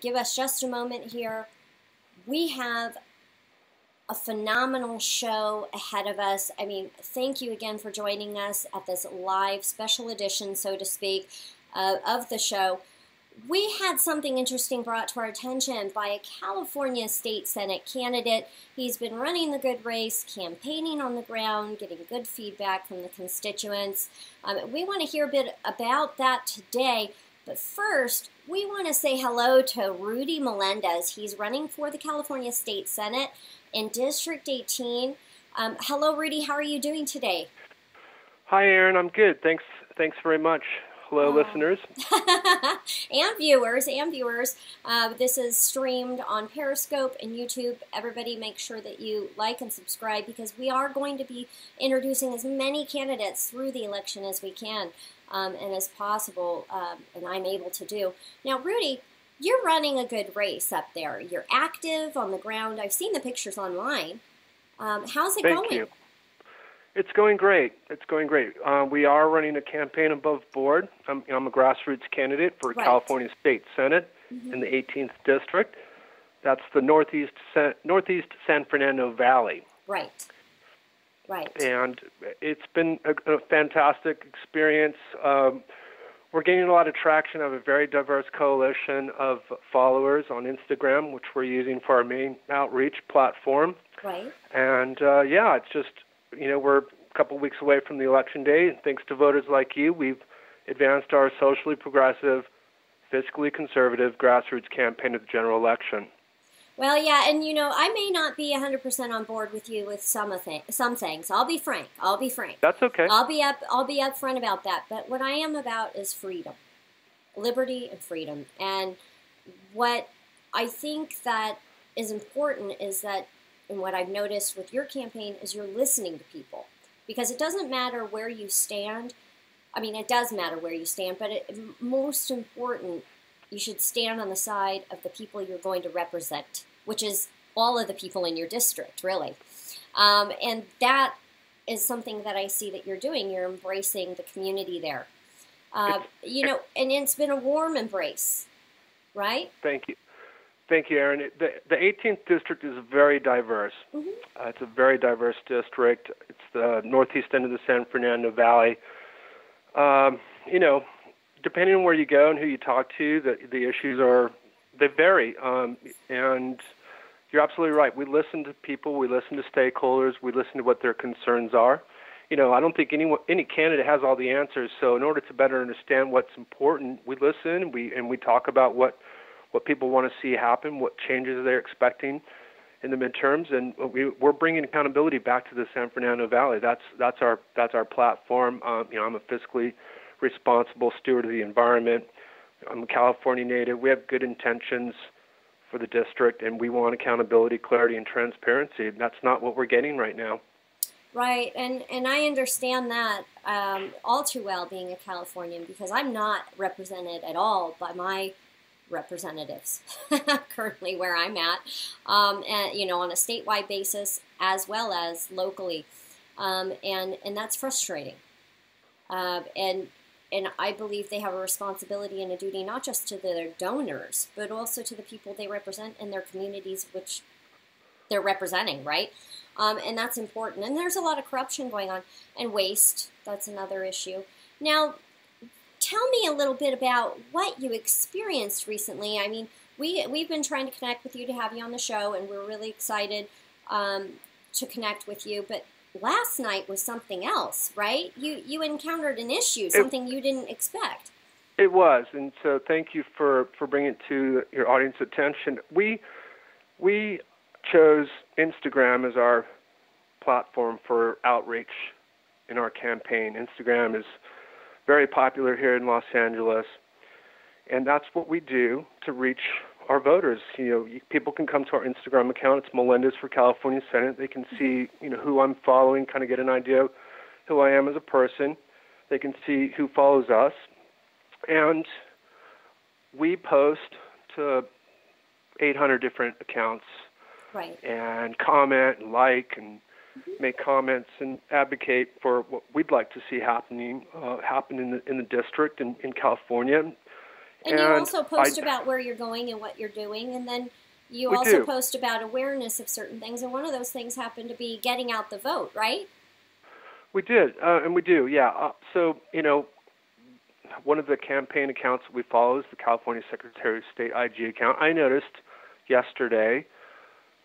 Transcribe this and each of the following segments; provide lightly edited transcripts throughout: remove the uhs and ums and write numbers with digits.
Give us just a moment here. We have a phenomenal show ahead of us. I mean, thank you again for joining us at this live special edition, so to speak, of the show. We had something interesting brought to our attention by a California State Senate candidate. He's been running the good race, campaigning on the ground, getting good feedback from the constituents. We want to hear a bit about that today. But first, we want to say hello to Rudy Melendez. He's running for the California State Senate in District 18. Hello, Rudy. How are you doing today? Hi, Erin. I'm good. Thanks very much. Hello, listeners. and viewers. This is streamed on Periscope and YouTube. Everybody make sure that you like and subscribe because we are going to be introducing as many candidates through the election as we can and as possible, and I'm able to do. Now, Rudy, you're running a good race up there. You're active on the ground. I've seen the pictures online. How's it going? Thank you. It's going great. We are running a campaign above board. I'm a grassroots candidate for California State Senate in the 18th District. That's the Northeast San Fernando Valley. Right. And it's been a fantastic experience. We're gaining a lot of traction. I have a very diverse coalition of followers on Instagram, which we're using for our main outreach platform. Right. And, it's just, we're a couple weeks away from the election day. And thanks to voters like you, we've advanced our socially progressive, fiscally conservative grassroots campaign at the general election. Well, yeah, and I may not be 100% on board with you with some things. I'll be frank. That's okay. I'll be upfront about that. But what I am about is freedom, liberty, and freedom. And what I think that is important is that, and what I've noticed with your campaign is you're listening to people, because it doesn't matter where you stand. I mean, it does matter where you stand, but most important, you should stand on the side of the people you're going to represent, which is all of the people in your district, really. And that is something that I see that you're doing. You're embracing the community there. And it's been a warm embrace, right? Thank you, Erin. The 18th District is very diverse. It's a very diverse district. It's the northeast end of the San Fernando Valley. Depending on where you go and who you talk to, the issues they vary. And you're absolutely right. We listen to people, we listen to stakeholders, we listen to what their concerns are. I don't think any candidate has all the answers. So in order to better understand what's important, we listen, and we talk about what people want to see happen, what changes they're expecting in the midterms, and we're bringing accountability back to the San Fernando Valley. That's our platform. I'm a fiscally responsible steward of the environment. I'm a California native. We have good intentions for the district, and we want accountability, clarity, and transparency. That's not what we're getting right now. Right, and I understand that all too well, being a Californian, because I'm not represented at all by my representatives currently where I'm at, and on a statewide basis as well as locally, and that's frustrating. And I believe they have a responsibility and a duty not just to their donors, but also to the people they represent in their communities which they're representing, right? And that's important. And there's a lot of corruption going on, and waste. That's another issue. Now, tell me a little bit about what you experienced recently. I mean, we've been trying to connect with you to have you on the show, and we're really excited to connect with you. But last night was something else, right? You encountered an issue, something you didn't expect. It was, and so thank you for bringing it to your audience attention. We chose Instagram as our platform for outreach in our campaign. Instagram is very popular here in Los Angeles, and that's what we do to reach our voters. People can come to our Instagram account. It's Melendez for California Senate. They can see, who I'm following, kind of get an idea of who I am as a person. They can see who follows us. And we post to 800 different accounts. Right. And comment and like and make comments and advocate for what we'd like to see happen in the district in California. And you also post about where you're going and what you're doing, and then you also post about awareness of certain things, and one of those things happened to be getting out the vote, right? We did, and we do, yeah. So, one of the campaign accounts that we follow is the California Secretary of State IG account. I noticed yesterday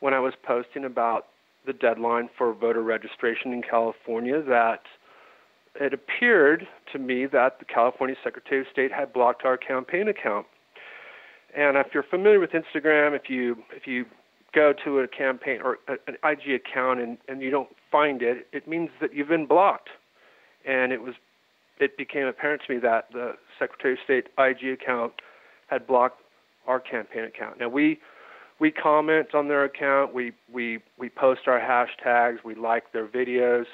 when I was posting about the deadline for voter registration in California that it appeared to me that the California Secretary of State had blocked our campaign account. And if you're familiar with Instagram, if you go to a campaign or an IG account and you don't find it, it means that you've been blocked. And it became apparent to me that the Secretary of State IG account had blocked our campaign account. Now we comment on their account, we post our hashtags, we like their videos.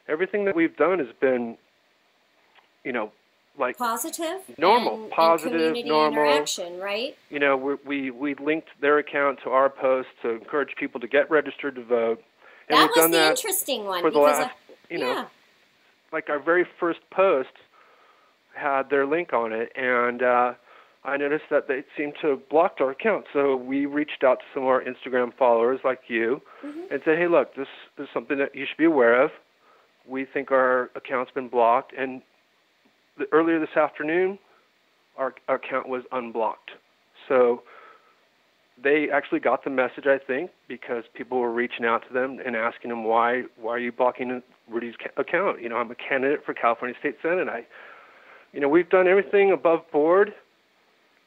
Everything that we've done has been, like positive, normal, positive, community normal interaction, right? We linked their account to our post to encourage people to get registered to vote. And that we've was done the that interesting one for the because last, like our very first post had their link on it, and I noticed that they seemed to have blocked our account. So we reached out to some of our Instagram followers like you and said, hey, look, this is something that you should be aware of. We think our account's been blocked. And earlier this afternoon, our account was unblocked. So they actually got the message, I think, because people were reaching out to them and asking them, why are you blocking Rudy's account? I'm a candidate for California State Senate. We've done everything above board.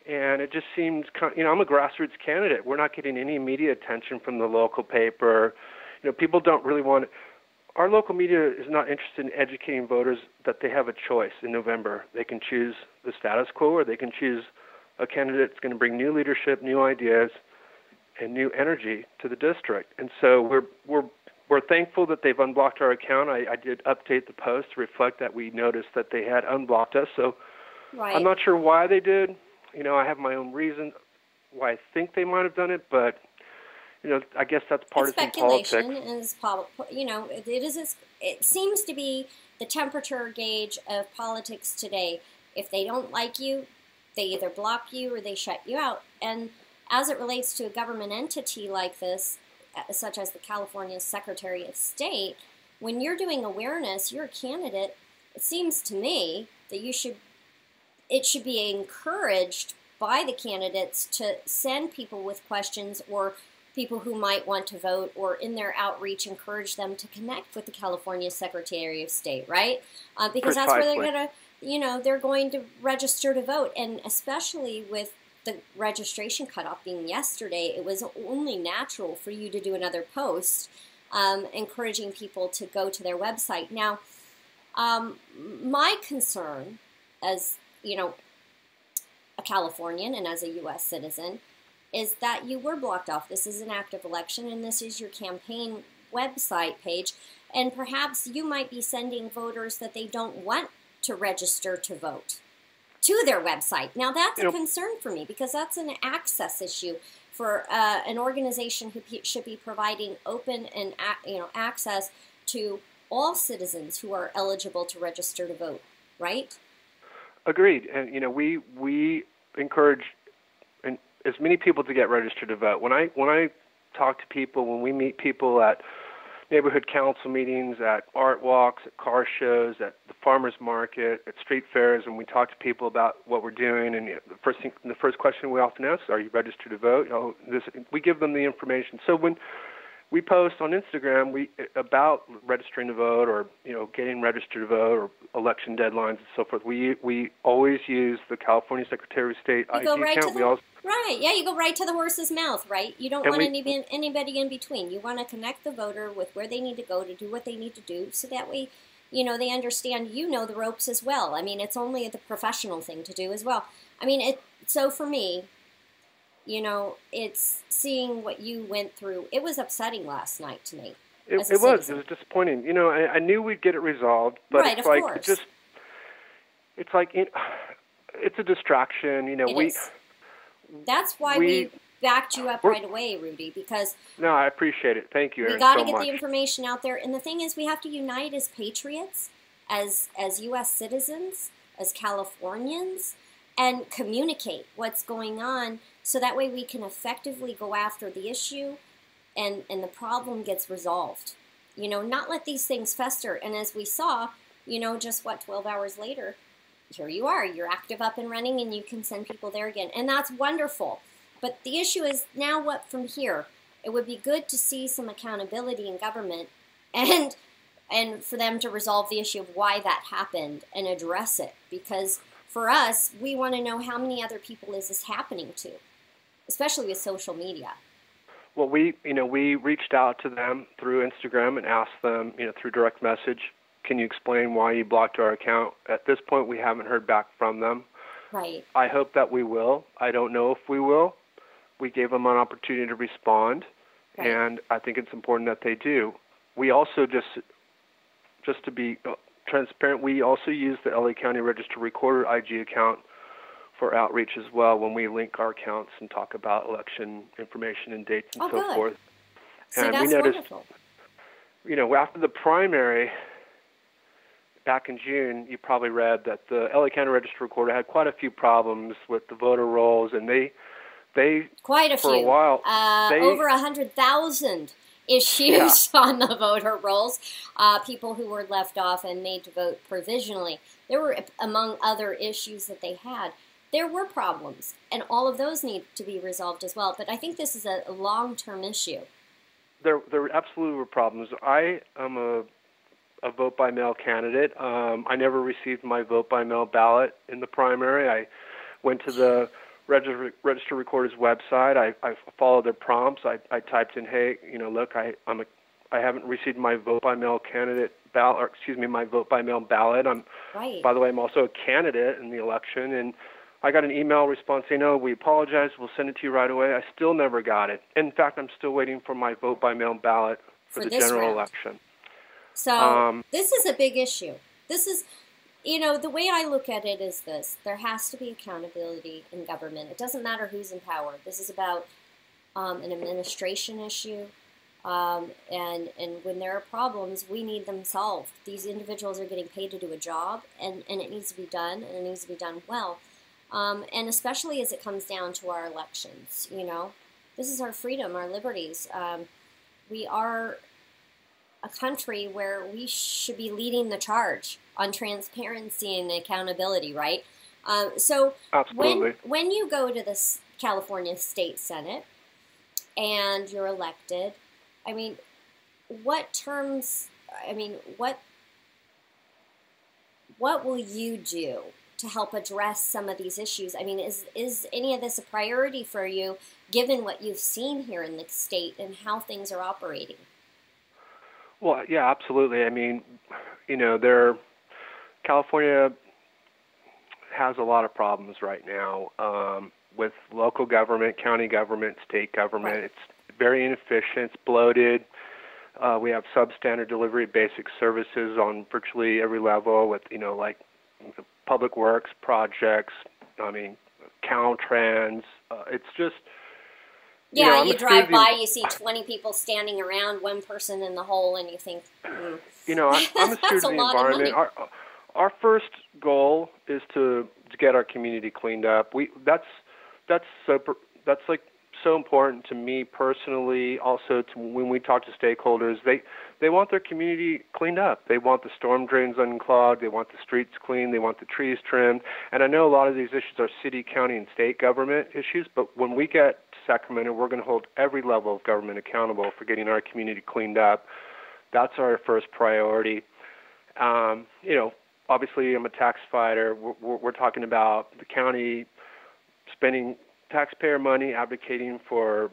And it just seems, I'm a grassroots candidate. We're not getting any media attention from the local paper. People don't really want it. Our local media is not interested in educating voters that they have a choice in November. They can choose the status quo, or they can choose a candidate that's going to bring new leadership, new ideas, and new energy to the district. And so we're thankful that they've unblocked our account. I did update the post to reflect that we noticed that they had unblocked us. So I'm not sure why they did. I have my own reason why I think they might have done it, but I guess that's partisan politics. It seems to be the temperature gauge of politics today. If they don't like you, they either block you or they shut you out. And as it relates to a government entity like this, such as the California Secretary of State, when you're doing awareness, you're a candidate. It seems to me that it should be encouraged by the candidates to send people with questions or people who might want to vote, or in their outreach encourage them to connect with the California Secretary of State, right? Because that's where they're going to, they're going to register to vote. And especially with the registration cutoff being yesterday, it was only natural for you to do another post encouraging people to go to their website. Now, my concern as a Californian and as a U.S. citizen, is that you were blocked off. This is an active election, and this is your campaign website page, and perhaps you might be sending voters that they don't want to register to vote to their website. Now, that's a concern for me, because that's an access issue for an organization who should be providing open and access to all citizens who are eligible to register to vote, right? Agreed. And we encourage as many people to get registered to vote. When I talk to people, when we meet people at neighborhood council meetings, at art walks, at car shows, at the farmers market, at street fairs, and we talk to people about what we're doing, and the first question we often ask is, "Are you registered to vote?" We give them the information. So when we post on Instagram about registering to vote, or getting registered to vote, or election deadlines and so forth, we always use the California Secretary of State IG account. You go right to the horse's mouth, right? You don't want anybody in between. You want to connect the voter with where they need to go to do what they need to do, so that way, they understand the ropes as well. I mean, it's only the professional thing to do as well. I mean, so for me, it's seeing what you went through. It was upsetting last night to me. It was disappointing. I knew we'd get it resolved, but right, it's it's a distraction. That's why we backed you up right away, Rudy, because... No, I appreciate it. Thank you, Erin, we got to get the information out there. And the thing is, we have to unite as patriots, as U.S. citizens, as Californians, and communicate what's going on so that way we can effectively go after the issue and the problem gets resolved. Not let these things fester. And as we saw, just 12 hours later, here you are. You're active, up and running, and you can send people there again. And that's wonderful. But the issue is now what from here? It would be good to see some accountability in government and for them to resolve the issue of why that happened and address it. Because for us, we want to know how many other people is this happening to, especially with social media. Well, we reached out to them through Instagram and asked them, through direct message, can you explain why you blocked our account? At this point, we haven't heard back from them. Right. I hope that we will. I don't know if we will. We gave them an opportunity to respond, right. And I think it's important that they do. We also, just to be transparent, we also use the LA County Register Recorder IG account for outreach as well when we link our accounts and talk about election information and dates and so forth. See, and that's we noticed, wonderful. After the primary back in June, you probably read that the LA County Register Recorder had quite a few problems with the voter rolls, and they quite a for few. A while, over 100,000 issues on the voter rolls. People who were left off and made to vote provisionally. There were, among other issues that they had. There were problems, and all of those need to be resolved as well. But I think this is a long-term issue. There absolutely were problems. I am a vote-by-mail candidate. I never received my vote-by-mail ballot in the primary. I went to the Register Recorder's website. I followed their prompts. I typed in, hey, look, I haven't received my vote-by-mail candidate ballot, or excuse me, my vote-by-mail ballot. Right. By the way, I'm also a candidate in the election, and I got an email response saying, "No, we apologize. We'll send it to you right away." I still never got it. In fact, I'm still waiting for my vote-by-mail ballot for the general election. So this is a big issue. This is, the way I look at it is this. There has to be accountability in government. It doesn't matter who's in power. This is about an administration issue. And when there are problems, we need them solved. These individuals are getting paid to do a job, and it needs to be done, and it needs to be done well. And especially as it comes down to our elections, this is our freedom, our liberties. We are a country where we should be leading the charge on transparency and accountability, right? So absolutely. When you go to the California State Senate and you're elected, what will you do to help address some of these issues? Is any of this a priority for you, given what you've seen here in the state and how things are operating? Well, yeah, absolutely. California has a lot of problems right now with local government, county government, state government. Right. It's very inefficient. It's bloated. We have substandard delivery of basic services on virtually every level with, like public works projects, Caltrans. It's just... Yeah, you drive by, you see 20 people standing around, one person in the hole, and you think, I'm a student of the environment. Our first goal is to get our community cleaned up. That's so important to me personally. Also, when we talk to stakeholders, they want their community cleaned up. They want the storm drains unclogged. They want the streets cleaned. They want the trees trimmed. And I know a lot of these issues are city, county, and state government issues. But when we get to Sacramento, we're going to hold every level of government accountable for getting our community cleaned up. That's our first priority. Obviously, I'm a tax fighter. We're talking about the county spending taxpayer money, advocating for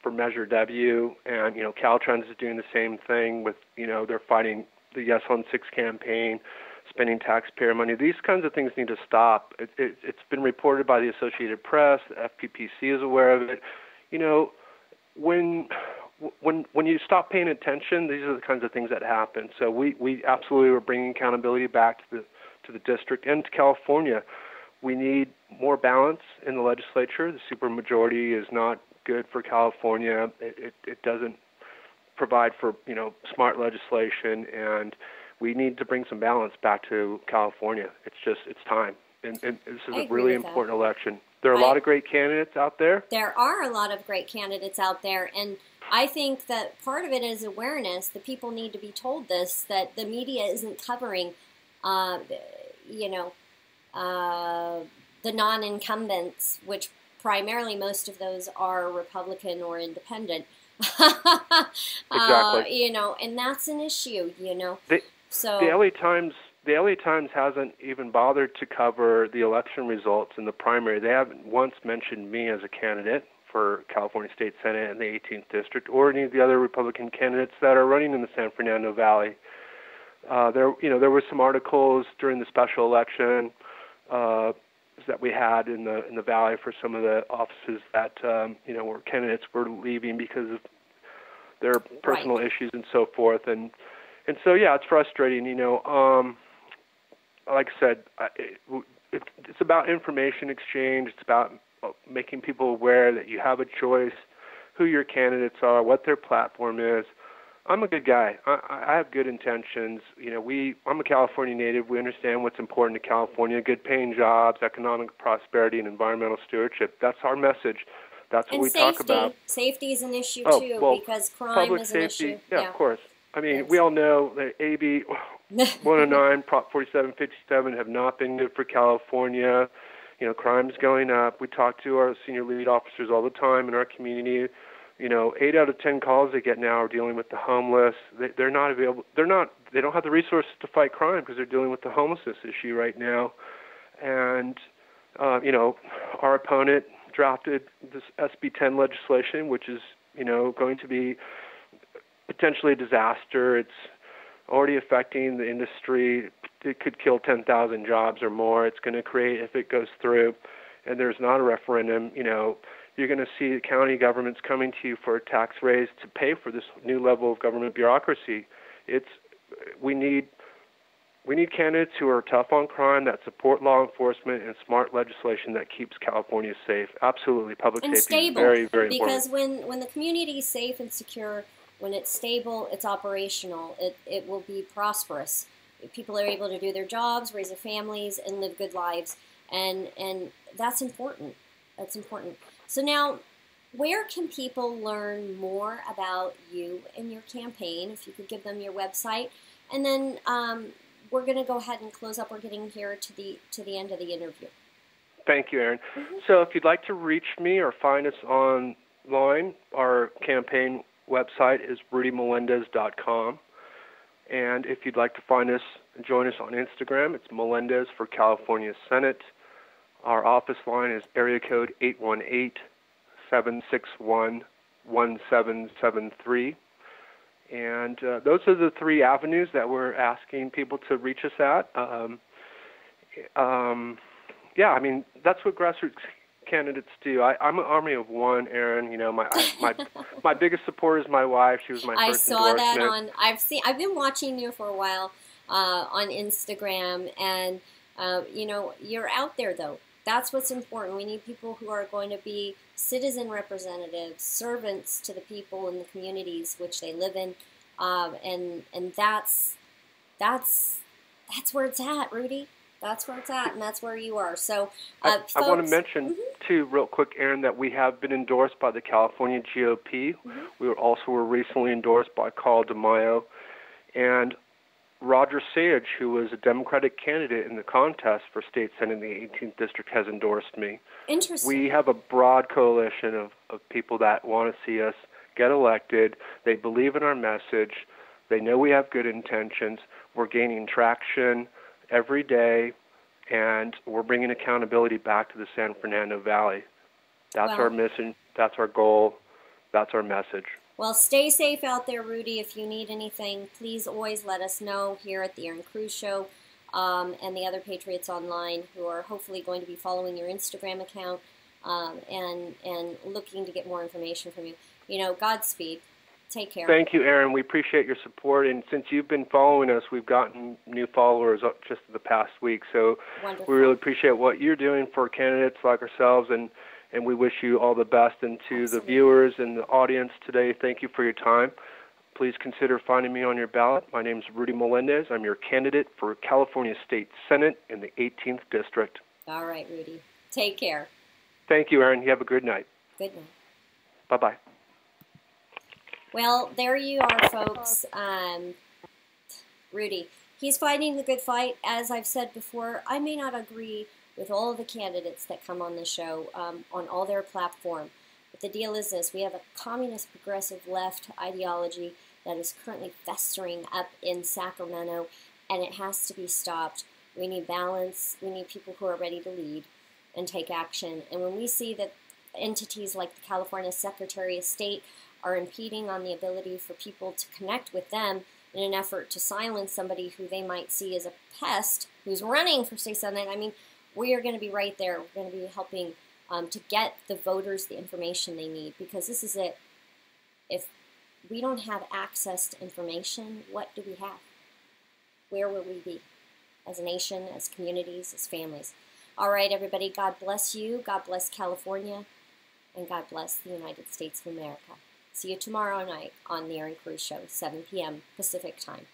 Measure W, and Caltrans is doing the same thing with they're fighting the Yes on 6 campaign, spending taxpayer money. These kinds of things need to stop. It's been reported by the Associated Press. The FPPC is aware of it. When you stop paying attention, these are the kinds of things that happen. So we absolutely are bringing accountability back to the district and to California. We need more balance in the legislature. The supermajority is not good for California. It doesn't provide for smart legislation, and we need to bring some balance back to California. It's time. and this is I a agree really with that. important election. There are a lot of great candidates out there. There are a lot of great candidates out there, and I think that part of it is awareness. The people need to be told this, that the media isn't covering, uh, you know, the non-incumbents, which primarily most of those are Republican or independent. Exactly. You know, and that's an issue, you know. So The LA Times hasn't even bothered to cover the election results in the primary. They haven't once mentioned me as a candidate for California State Senate in the 18th District, or any of the other Republican candidates that are running in the San Fernando Valley. There were some articles during the special election that we had in the valley for some of the offices that where candidates were leaving because of their personal issues and so forth, and so yeah, it's frustrating. Like I said, it's about information exchange. It's about making people aware that you have a choice, who your candidates are, what their platform is. I'm a good guy. I have good intentions. I'm a California native. We understand what's important to California: good paying jobs, economic prosperity, and environmental stewardship. That's our message. That's what we talk about. Safety is an issue too, because crime public is safety, an issue. Yeah, of course. I mean, we all know that AB 109, Prop 4757 have not been good for California. Crime's going up. We talk to our senior lead officers all the time in our community. 8 out of 10 calls they get now are dealing with the homeless. They're not available. They don't have the resources to fight crime because they're dealing with the homelessness issue right now. And our opponent drafted this SB 10 legislation, which is going to be potentially a disaster. It's already affecting the industry. It could kill 10,000 jobs or more. It's going to create, if it goes through, and there's not a referendum, you're going to see county governments coming to you for a tax raise to pay for this new level of government bureaucracy. We need candidates who are tough on crime, that support law enforcement, and smart legislation that keeps California safe. Absolutely, public and safety stable, is very, very because important. when the community is safe and secure, when it's stable, it's operational. It will be prosperous. People are able to do their jobs, raise their families, and live good lives, and that's important. That's important. So now, where can people learn more about you and your campaign? If you could give them your website, and then we're going to go ahead and close up. We're getting here to the end of the interview. Thank you, Erin. So if you'd like to reach me or find us online, our campaign website is rudymelendez.com. And if you'd like to find us and join us on Instagram, it's Melendez for California Senate. Our office line is area code 818-761-1773. And those are the three avenues that we're asking people to reach us at. That's what grassroots candidates do. I'm an army of one, Erin. My biggest supporter is my wife. She was my first endorsement. I saw that I've been watching you for a while on Instagram, and you're out there though. That's what's important. We need people who are going to be citizen representatives, servants to the people in the communities which they live in, and that's where it's at, Rudy. That's where it's at, and that's where you are. So, I want to mention, too, real quick, Erin, that we have been endorsed by the California GOP. We were recently endorsed by Carl DeMaio. And Roger Sage, who was a Democratic candidate in the contest for state senate in the 18th district, has endorsed me. Interesting. We have a broad coalition of people that want to see us get elected. They believe in our message. They know we have good intentions. We're gaining traction every day, and we're bringing accountability back to the San Fernando Valley. That's our mission. That's our goal. That's our message. Well, stay safe out there, Rudy. If you need anything, please always let us know here at the Erin Cruz Show, and the other Patriots Online who are hopefully going to be following your Instagram account and looking to get more information from you. Godspeed. Take care. Thank you, Erin. We appreciate your support. And since you've been following us, we've gotten new followers up just the past week. So Wonderful. We really appreciate what you're doing for candidates like ourselves, and we wish you all the best. And to the viewers and the audience today, thank you for your time. Please consider finding me on your ballot. My name is Rudy Melendez. I'm your candidate for California State Senate in the 18th District. All right, Rudy. Take care. Thank you, Erin. You have a good night. Good night. Bye-bye. Well, there you are, folks. Rudy, he's fighting the good fight. As I've said before, I may not agree with all of the candidates that come on the show on all their platform. But the deal is this: we have a communist progressive left ideology that is currently festering up in Sacramento, and it has to be stopped. We need balance. We need people who are ready to lead and take action. And when we see that entities like the California Secretary of State are impeding on the ability for people to connect with them in an effort to silence somebody who they might see as a pest who's running for state senate, I mean, we are going to be right there. We're going to be helping to get the voters the information they need, because this is it. If we don't have access to information, what do we have? Where will we be as a nation, as communities, as families? All right, everybody, God bless you. God bless California. And God bless the United States of America. See you tomorrow night on the Erin Cruz Show, 7 p.m. Pacific Time.